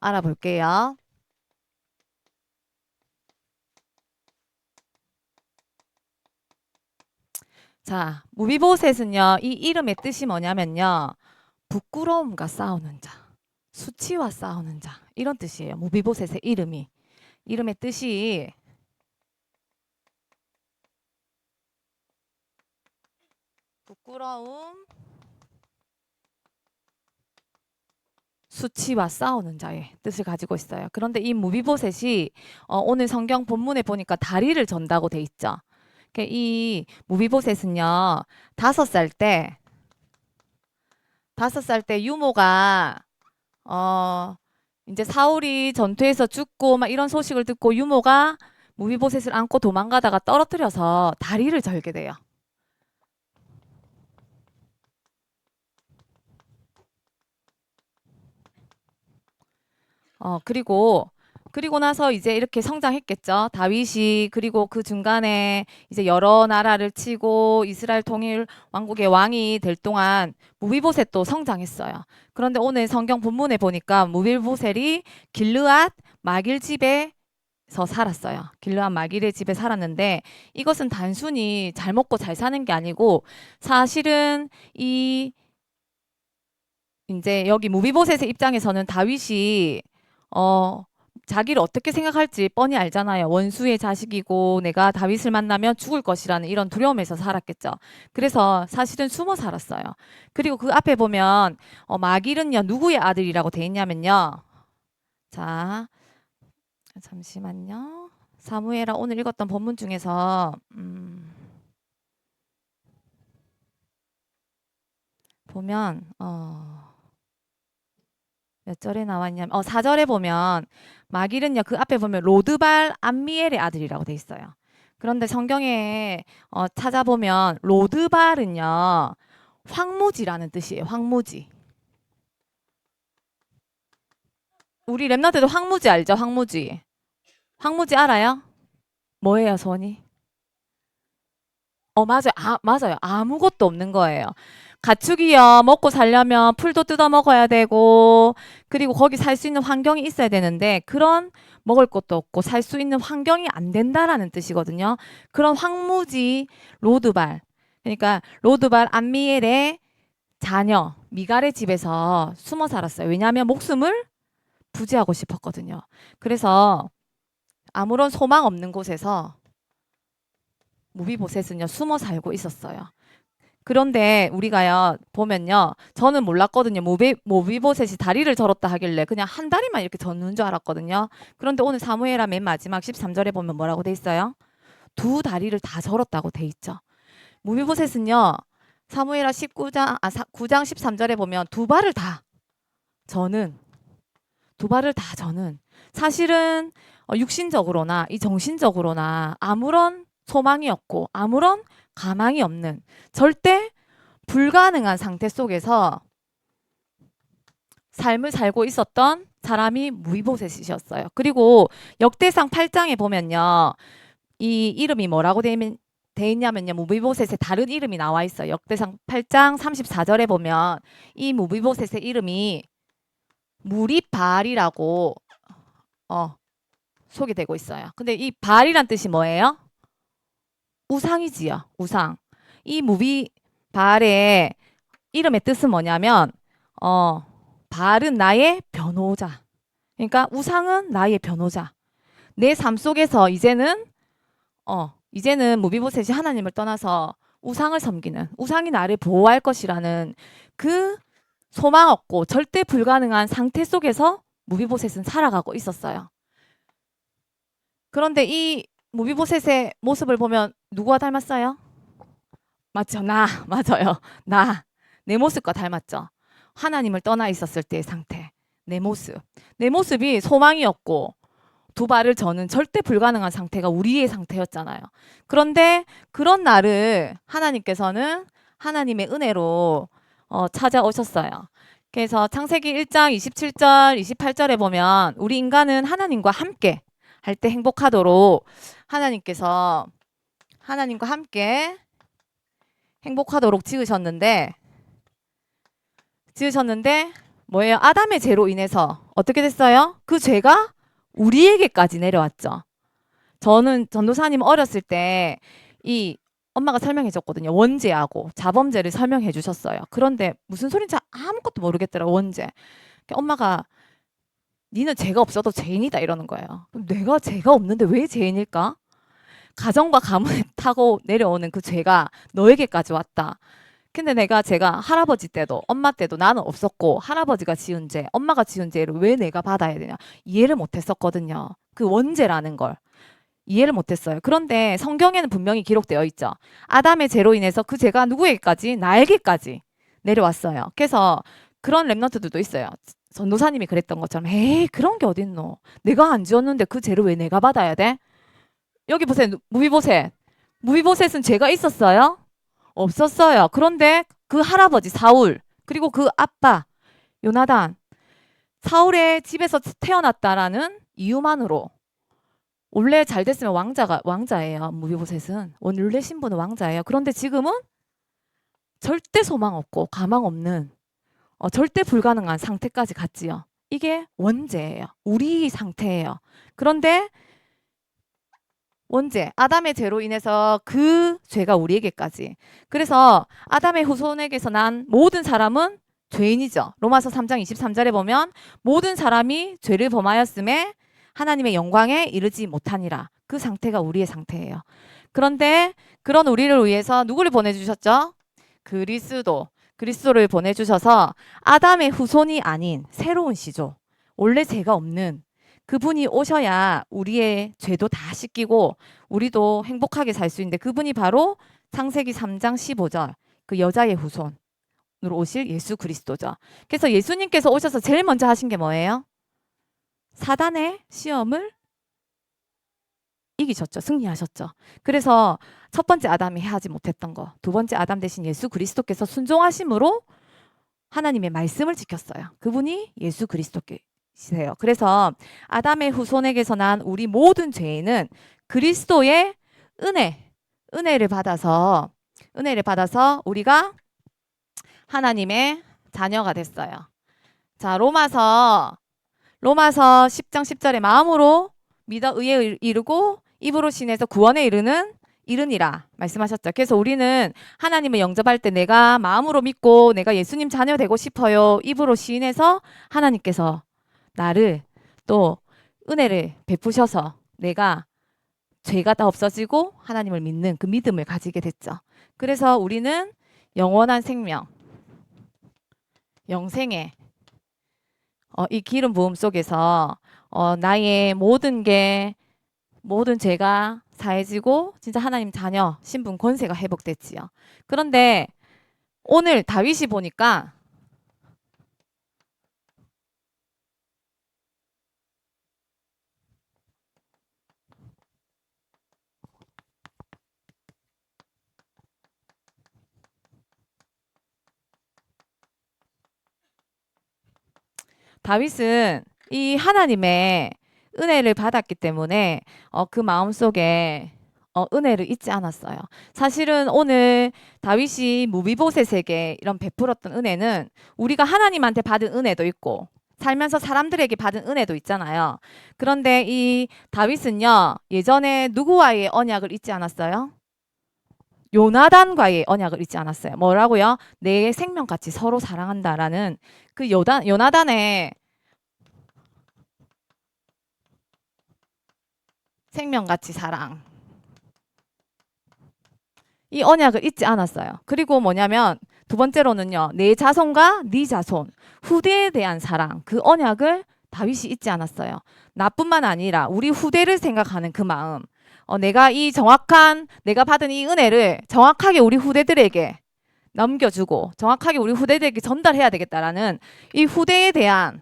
알아볼게요. 자, 무비보셋은요, 이 이름의 뜻이 뭐냐면요, 부끄러움과 싸우는 자, 수치와 싸우는 자, 이런 뜻이에요. 무비보셋의 이름이. 이름의 뜻이 부끄러움, 수치와 싸우는 자의 뜻을 가지고 있어요. 그런데 이 무비보셋이 오늘 성경 본문에 보니까 다리를 전다고 돼 있죠. 이 무비보셋은요, 5살 때, 5살 때 유모가 어 이제 사울이 전투에서 죽고 막 이런 소식을 듣고 유모가 무비보셋을 안고 도망가다가 떨어뜨려서 다리를 절게 돼요. 그리고 나서 이제 이렇게 성장했겠죠. 다윗이 그리고 그 중간에 이제 여러 나라를 치고 이스라엘 통일 왕국의 왕이 될 동안 무비보셋도 성장했어요. 그런데 오늘 성경 본문에 보니까 무비보셋이 길르앗 마길 집에 서 살았어요. 길르앗 마길의 집에 살았는데 이것은 단순히 잘 먹고 잘 사는 게 아니고 사실은 이 이제 여기 무비보셋의 입장에서는 다윗이 어 자기를 어떻게 생각할지 뻔히 알잖아요. 원수의 자식이고 내가 다윗을 만나면 죽을 것이라는 이런 두려움에서 살았겠죠. 그래서 사실은 숨어 살았어요. 그리고 그 앞에 보면 마길은요 누구의 아들이라고 돼 있냐면요. 자, 잠시만요. 사무엘아 오늘 읽었던 본문 중에서 보면 몇 절에 나왔냐면 4절에 보면 마길은요 그 앞에 보면 로드발 암미엘의 아들이라고 돼 있어요. 그런데 성경에 찾아보면 로드발은요 황무지라는 뜻이에요. 황무지. 우리 랩너들도 황무지 알죠? 황무지. 황무지 알아요? 뭐예요, 소원이? 맞아요. 맞아요. 아무것도 없는 거예요. 가축이요, 먹고 살려면 풀도 뜯어 먹어야 되고, 그리고 거기 살 수 있는 환경이 있어야 되는데, 그런 먹을 것도 없고, 살 수 있는 환경이 안 된다라는 뜻이거든요. 그런 황무지 로드발. 그러니까, 로드발 암미엘의 자녀, 미갈의 집에서 숨어 살았어요. 왜냐하면 목숨을 부지하고 싶었거든요. 그래서, 아무런 소망 없는 곳에서 무비보셋은요, 숨어 살고 있었어요. 그런데 우리가요 보면요 저는 몰랐거든요. 모비보셋이 다리를 절었다 하길래 그냥 한 다리만 이렇게 젓는 줄 알았거든요. 그런데 오늘 사무엘하 맨 마지막 13절에 보면 뭐라고 돼 있어요? 두 다리를 다 절었다고 돼 있죠. 모비보셋은요 사무엘하 9장 13절에 보면 두 발을 다 저는 두 발을 다 저는 사실은 육신적으로나 이 정신적으로나 아무런 소망이 없고 아무런 가망이 없는 절대 불가능한 상태 속에서 삶을 살고 있었던 사람이 무이보셋이셨어요. 그리고 역대상 8장에 보면요. 이 이름이 뭐라고 돼 있냐면요. 무비보셋의 다른 이름이 나와 있어요. 역대상 8장 34절에 보면 이 무비보셋의 이름이 무리발이라고 소개되고 있어요. 근데 이 발이란 뜻이 뭐예요? 우상이지요. 우상. 이 무비발의 이름의 뜻은 뭐냐면 발은 나의 변호자. 그러니까 우상은 나의 변호자. 내 삶 속에서 이제는 무비보셋이 하나님을 떠나서 우상을 섬기는 우상이 나를 보호할 것이라는 그 소망 없고 절대 불가능한 상태 속에서 무비보셋은 살아가고 있었어요. 그런데 이 무비보셋의 모습을 보면 누구와 닮았어요? 맞죠? 맞아요. 내 모습과 닮았죠. 하나님을 떠나 있었을 때의 상태. 내 모습. 내 모습이 소망이 없고 두 발을 저는 절대 불가능한 상태가 우리의 상태였잖아요. 그런데 그런 나를 하나님께서는 하나님의 은혜로 찾아오셨어요. 그래서 창세기 1장 27절, 28절에 보면 우리 인간은 하나님과 함께 할 때 행복하도록 하나님께서 하나님과 함께 행복하도록 지으셨는데 뭐예요? 아담의 죄로 인해서 어떻게 됐어요? 그 죄가 우리에게까지 내려왔죠. 저는 전도사님 어렸을 때 이 엄마가 설명해 줬거든요. 원죄하고 자범죄를 설명해 주셨어요. 그런데 무슨 소린지 아무것도 모르겠더라고, 원죄. 엄마가 니는 죄가 없어도 죄인이다 이러는 거예요. 그럼 내가 죄가 없는데 왜 죄인일까? 가정과 가문에 타고 내려오는 그 죄가 너에게까지 왔다. 근데 제가 할아버지 때도 엄마 때도 나는 없었고 할아버지가 지은 죄, 엄마가 지은 죄를 왜 내가 받아야 되냐 이해를 못했었거든요. 그 원죄라는 걸 이해를 못했어요. 그런데 성경에는 분명히 기록되어 있죠. 아담의 죄로 인해서 그 죄가 누구에게까지? 나에게까지 내려왔어요. 그래서 그런 랩런트들도 있어요. 전도사님이 그랬던 것처럼 에이 그런 게 어딨노. 내가 안 지었는데 그 죄를 왜 내가 받아야 돼? 여기 보세요. 무비보셋. 무비보셋은 죄가 있었어요? 없었어요. 그런데 그 할아버지 사울 그리고 그 아빠 요나단 사울의 집에서 태어났다라는 이유만으로 원래 잘 됐으면 왕자예요. 무비보셋은 원래 신분은 왕자예요. 그런데 지금은 절대 소망 없고 가망 없는 절대 불가능한 상태까지 갔지요. 이게 원죄예요. 우리 상태예요. 그런데 원죄, 아담의 죄로 인해서 그 죄가 우리에게까지. 그래서 아담의 후손에게서 난 모든 사람은 죄인이죠. 로마서 3장 23절에 보면 모든 사람이 죄를 범하였음에 하나님의 영광에 이르지 못하니라. 그 상태가 우리의 상태예요. 그런데 그런 우리를 위해서 누구를 보내주셨죠? 그리스도를 보내주셔서 아담의 후손이 아닌 새로운 시조, 원래 죄가 없는 그분이 오셔야 우리의 죄도 다 씻기고 우리도 행복하게 살 수 있는데 그분이 바로 창세기 3장 15절 그 여자의 후손으로 오실 예수 그리스도죠. 그래서 예수님께서 오셔서 제일 먼저 하신 게 뭐예요? 사단의 시험을 이기셨죠. 승리하셨죠. 그래서 첫 번째 아담이 해하지 못했던 거, 두 번째 아담 대신 예수 그리스도께서 순종하심으로 하나님의 말씀을 지켰어요. 그분이 예수 그리스도께세요. 그래서 아담의 후손에게서 난 우리 모든 죄인은 그리스도의 은혜를 받아서 우리가 하나님의 자녀가 됐어요. 자, 로마서 10장 10절에 마음으로 믿어 의에 이르고 입으로 신해서 구원에 이르니라 말씀하셨죠. 그래서 우리는 하나님을 영접할 때 내가 마음으로 믿고 내가 예수님 자녀 되고 싶어요. 입으로 시인해서 하나님께서 나를 또 은혜를 베푸셔서 내가 죄가 다 없어지고 하나님을 믿는 그 믿음을 가지게 됐죠. 그래서 우리는 영원한 생명, 영생의 이 기름 부음 속에서 나의 모든 죄가 사해지고 진짜 하나님 자녀 신분 권세가 회복됐지요. 그런데 오늘 다윗이 보니까 다윗은 이 하나님의 은혜를 받았기 때문에 그 마음속에 은혜를 잊지 않았어요. 사실은 오늘 다윗이 무비보셋에게 이런 베풀었던 은혜는 우리가 하나님한테 받은 은혜도 있고 살면서 사람들에게 받은 은혜도 있잖아요. 그런데 이 다윗은요, 예전에 누구와의 언약을 잊지 않았어요? 요나단과의 언약을 잊지 않았어요. 뭐라고요? 내 생명같이 서로 사랑한다라는 그 요나단의 생명같이 사랑. 이 언약을 잊지 않았어요. 그리고 뭐냐면 두 번째로는요. 내 자손과 네 자손, 후대에 대한 사랑. 그 언약을 다윗이 잊지 않았어요. 나뿐만 아니라 우리 후대를 생각하는 그 마음. 내가 받은 이 은혜를 정확하게 우리 후대들에게 넘겨주고 정확하게 우리 후대들에게 전달해야 되겠다라는 이 후대에 대한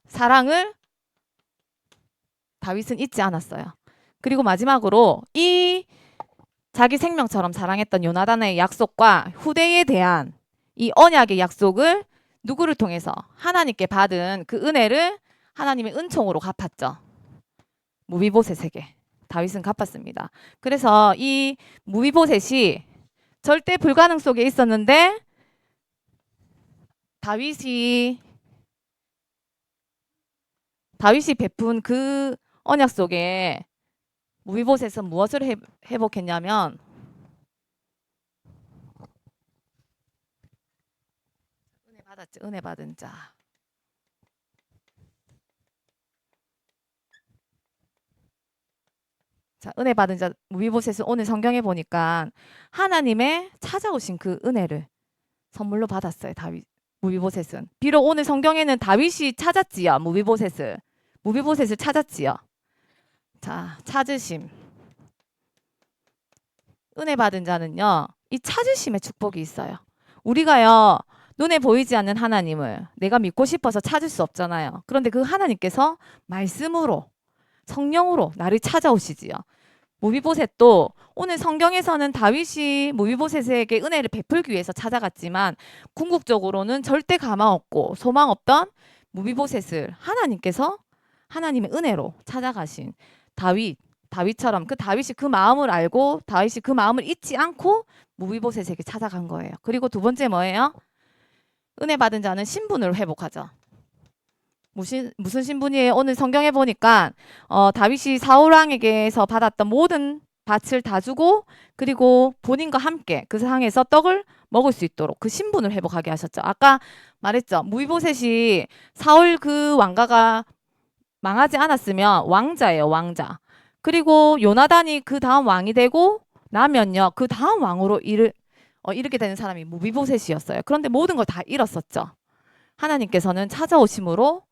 사랑을 다윗은 잊지 않았어요. 그리고 마지막으로 이 자기 생명처럼 사랑했던 요나단의 약속과 후대에 대한 이 언약의 약속을 누구를 통해서 하나님께 받은 그 은혜를 하나님의 은총으로 갚았죠. 무비보셋에게 다윗은 갚았습니다. 그래서 이 무비보셋이 절대 불가능 속에 있었는데 다윗이 베푼 그 언약 속에 무비보셋은 무엇을 회복했냐면 은혜 받았지. 은혜 받은 자. 자, 은혜 받은 자 무비보셋은 오늘 성경에 보니까 하나님의 찾아오신 그 은혜를 선물로 받았어요. 다윗 무비보셋은. 비록 오늘 성경에는 다윗이 찾았지요. 무비보셋을 찾았지요. 자, 찾으심. 은혜 받은 자는요. 이 찾으심의 축복이 있어요. 우리가요. 눈에 보이지 않는 하나님을 내가 믿고 싶어서 찾을 수 없잖아요. 그런데 그 하나님께서 말씀으로 성령으로 나를 찾아오시지요. 무비보셋도 오늘 성경에서는 다윗이 무비보셋에게 은혜를 베풀기 위해서 찾아갔지만 궁극적으로는 절대 가망 없고 소망 없던 무비보셋을 하나님께서 하나님의 은혜로 찾아가신 다윗처럼 그 다윗이 그 마음을 알고 다윗이 그 마음을 잊지 않고 무비보셋에게 찾아간 거예요. 그리고 두 번째 뭐예요? 은혜 받은 자는 신분을 회복하죠. 무슨 신분이에요? 오늘 성경에 보니까 다윗이 사울 왕에게서 받았던 모든 밭을 다 주고 그리고 본인과 함께 그 상에서 떡을 먹을 수 있도록 그 신분을 회복하게 하셨죠. 아까 말했죠. 무비보셋이 사울 그 왕가가 망하지 않았으면 왕자예요. 왕자. 그리고 요나단이 그 다음 왕이 되고 나면요. 그 다음 왕으로 이르게 되는 사람이 무비보셋이었어요. 그런데 모든 걸 다 잃었었죠. 하나님께서는 찾아오심으로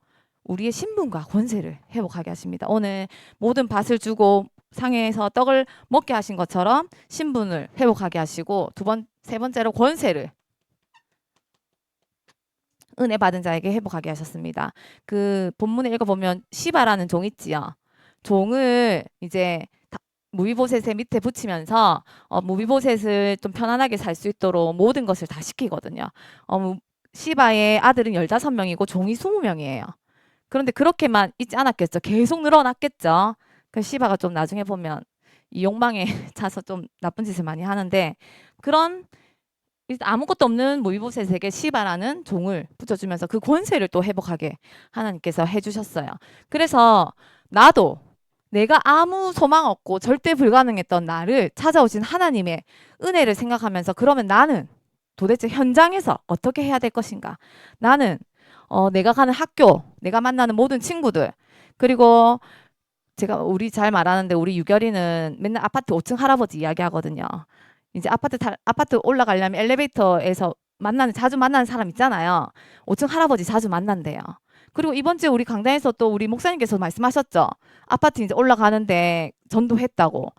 우리의 신분과 권세를 회복하게 하십니다. 오늘 모든 밭을 주고 상에서 떡을 먹게 하신 것처럼 신분을 회복하게 하시고 세 번째로 권세를 은혜 받은 자에게 회복하게 하셨습니다. 그 본문에 읽어보면 시바라는 종 있지요. 종을 이제 무비보셋의 밑에 붙이면서 무비보셋을 좀 편안하게 살 수 있도록 모든 것을 다 시키거든요. 시바의 아들은 15명이고 종이 20명이에요. 그런데 그렇게만 있지 않았겠죠. 계속 늘어났겠죠. 그 시바가 좀 나중에 보면 이 욕망에 차서 좀 나쁜 짓을 많이 하는데 그런 아무것도 없는 무비보셋에게 시바라는 종을 붙여주면서 그 권세를 또 회복하게 하나님께서 해주셨어요. 그래서 나도 내가 아무 소망 없고 절대 불가능했던 나를 찾아오신 하나님의 은혜를 생각하면서 그러면 나는 도대체 현장에서 어떻게 해야 될 것인가? 나는 내가 가는 학교, 내가 만나는 모든 친구들, 그리고 우리 잘 말하는데 우리 유결이는 맨날 아파트 5층 할아버지 이야기하거든요. 이제 아파트 올라가려면 엘리베이터에서 자주 만나는 사람 있잖아요. 5층 할아버지 자주 만난대요. 그리고 이번 주에 우리 강단에서 또 우리 목사님께서 말씀하셨죠. 아파트 이제 올라가는데 전도했다고.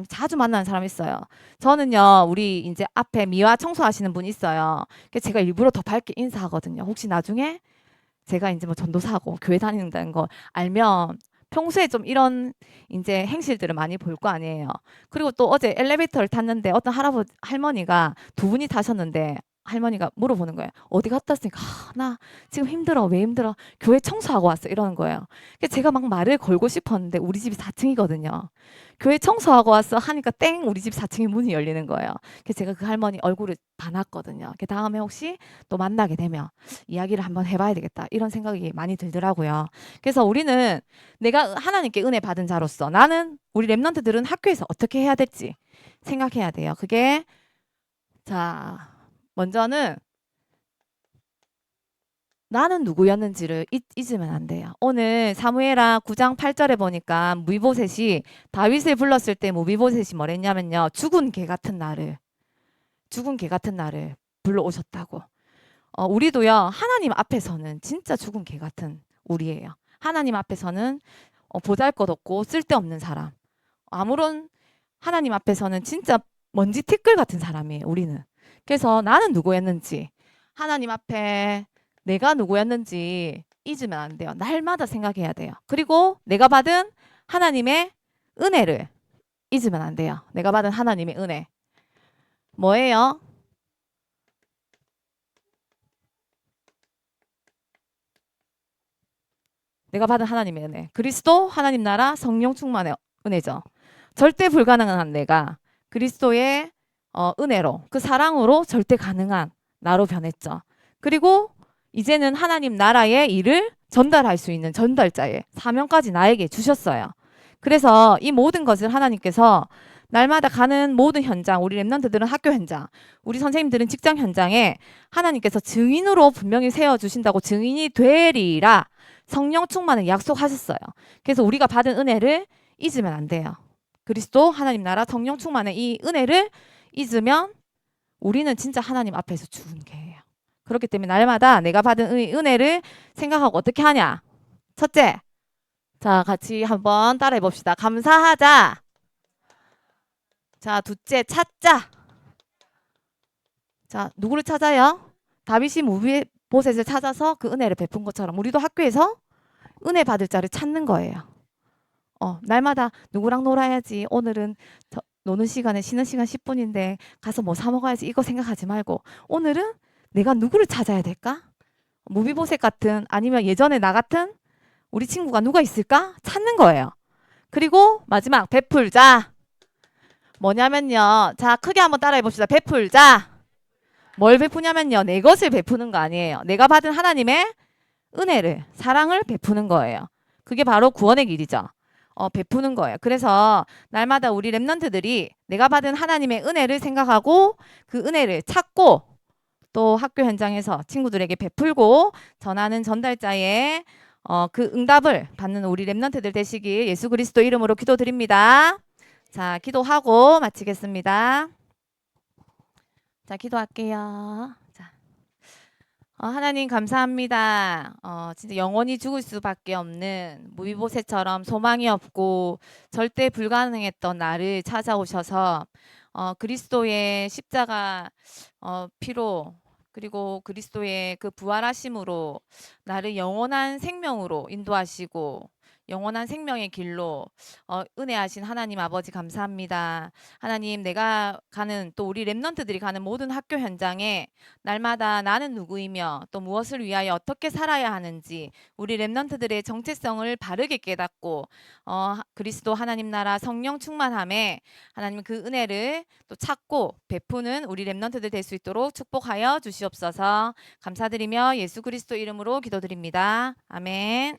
자주 만나는 사람 있어요. 저는요, 우리 이제 앞에 미화 청소하시는 분 있어요. 제가 일부러 더 밝게 인사하거든요. 혹시 나중에 제가 이제 뭐 전도사고 교회 다니는다는 거 알면 평소에 좀 이런 이제 행실들을 많이 볼 거 아니에요. 그리고 또 어제 엘리베이터를 탔는데 어떤 할머니가 두 분이 타셨는데 할머니가 물어보는 거예요. 어디 갔다 왔으니까 나 지금 힘들어. 왜 힘들어? 교회 청소하고 왔어. 이러는 거예요. 제가 막 말을 걸고 싶었는데 우리 집이 4층이거든요. 교회 청소하고 왔어 하니까 땡 우리 집 4층에 문이 열리는 거예요. 제가 그 할머니 얼굴을 봐놨거든요. 다음에 혹시 또 만나게 되면 이야기를 한번 해봐야 되겠다. 이런 생각이 많이 들더라고요. 그래서 우리는 내가 하나님께 은혜 받은 자로서 우리 랩런트들은 학교에서 어떻게 해야 될지 생각해야 돼요. 그게 먼저는 나는 누구였는지를 잊으면 안 돼요. 오늘 사무엘하 9장 8절에 보니까 무비보셋이 다윗을 불렀을 때 무비보셋이 뭐랬냐면요. 죽은 개 같은 나를 불러오셨다고. 우리도요. 하나님 앞에서는 진짜 죽은 개 같은 우리예요. 하나님 앞에서는 보잘것없고 쓸데없는 사람. 하나님 앞에서는 진짜 먼지 티끌 같은 사람이에요. 우리는. 그래서 나는 누구였는지 하나님 앞에 내가 누구였는지 잊으면 안 돼요. 날마다 생각해야 돼요. 그리고 내가 받은 하나님의 은혜를 잊으면 안 돼요. 내가 받은 하나님의 은혜. 뭐예요? 내가 받은 하나님의 은혜. 그리스도, 하나님 나라, 성령 충만의 은혜죠. 절대 불가능한 내가 그리스도의 은혜로 그 사랑으로 절대 가능한 나로 변했죠. 그리고 이제는 하나님 나라의 일을 전달할 수 있는 전달자의 사명까지 나에게 주셨어요. 그래서 이 모든 것을 하나님께서 날마다 가는 모든 현장, 우리 랩런트들은 학교 현장, 우리 선생님들은 직장 현장에 하나님께서 증인으로 분명히 세워주신다고 증인이 되리라 성령 충만을 약속하셨어요. 그래서 우리가 받은 은혜를 잊으면 안 돼요. 그리스도 하나님 나라 성령 충만의 이 은혜를 잊으면 우리는 진짜 하나님 앞에서 죽은 개예요. 그렇기 때문에 날마다 내가 받은 은혜를 생각하고 어떻게 하냐? 첫째, 자, 같이 한번 따라해 봅시다. 감사하자. 자, 둘째, 찾자. 자, 누구를 찾아요? 다윗이 무비보셋을 찾아서 그 은혜를 베푼 것처럼 우리도 학교에서 은혜 받을 자를 찾는 거예요. 날마다 누구랑 놀아야지. 오늘은 노는 시간에 쉬는 시간 10분인데 가서 뭐 사 먹어야지. 이거 생각하지 말고 오늘은 내가 누구를 찾아야 될까? 무비보셋 같은 아니면 예전에 나 같은 우리 친구가 누가 있을까? 찾는 거예요. 그리고 마지막 베풀자. 뭐냐면요. 자, 크게 한번 따라해 봅시다. 베풀자. 뭘 베푸냐면요. 내 것을 베푸는 거 아니에요. 내가 받은 하나님의 은혜를, 사랑을 베푸는 거예요. 그게 바로 구원의 길이죠. 베푸는 거예요. 그래서 날마다 우리 랩런트들이 내가 받은 하나님의 은혜를 생각하고 그 은혜를 찾고 또 학교 현장에서 친구들에게 베풀고 전하는 전달자의 그 응답을 받는 우리 랩런트들 되시길 예수 그리스도 이름으로 기도드립니다. 자, 기도하고 마치겠습니다. 자, 기도할게요. 자, 하나님 감사합니다. 진짜 영원히 죽을 수밖에 없는 무비보셋처럼 소망이 없고 절대 불가능했던 나를 찾아오셔서 그리스도의 십자가 피로 그리고 그리스도의 그 부활하심으로 나를 영원한 생명으로 인도하시고 영원한 생명의 길로 은혜하신 하나님 아버지 감사합니다. 하나님 내가 가는 또 우리 랩런트들이 가는 모든 학교 현장에 날마다 나는 누구이며 또 무엇을 위하여 어떻게 살아야 하는지 우리 랩런트들의 정체성을 바르게 깨닫고 그리스도 하나님 나라 성령 충만함에 하나님 그 은혜를 또 찾고 베푸는 우리 랩런트들 될 수 있도록 축복하여 주시옵소서. 감사드리며 예수 그리스도 이름으로 기도드립니다. 아멘.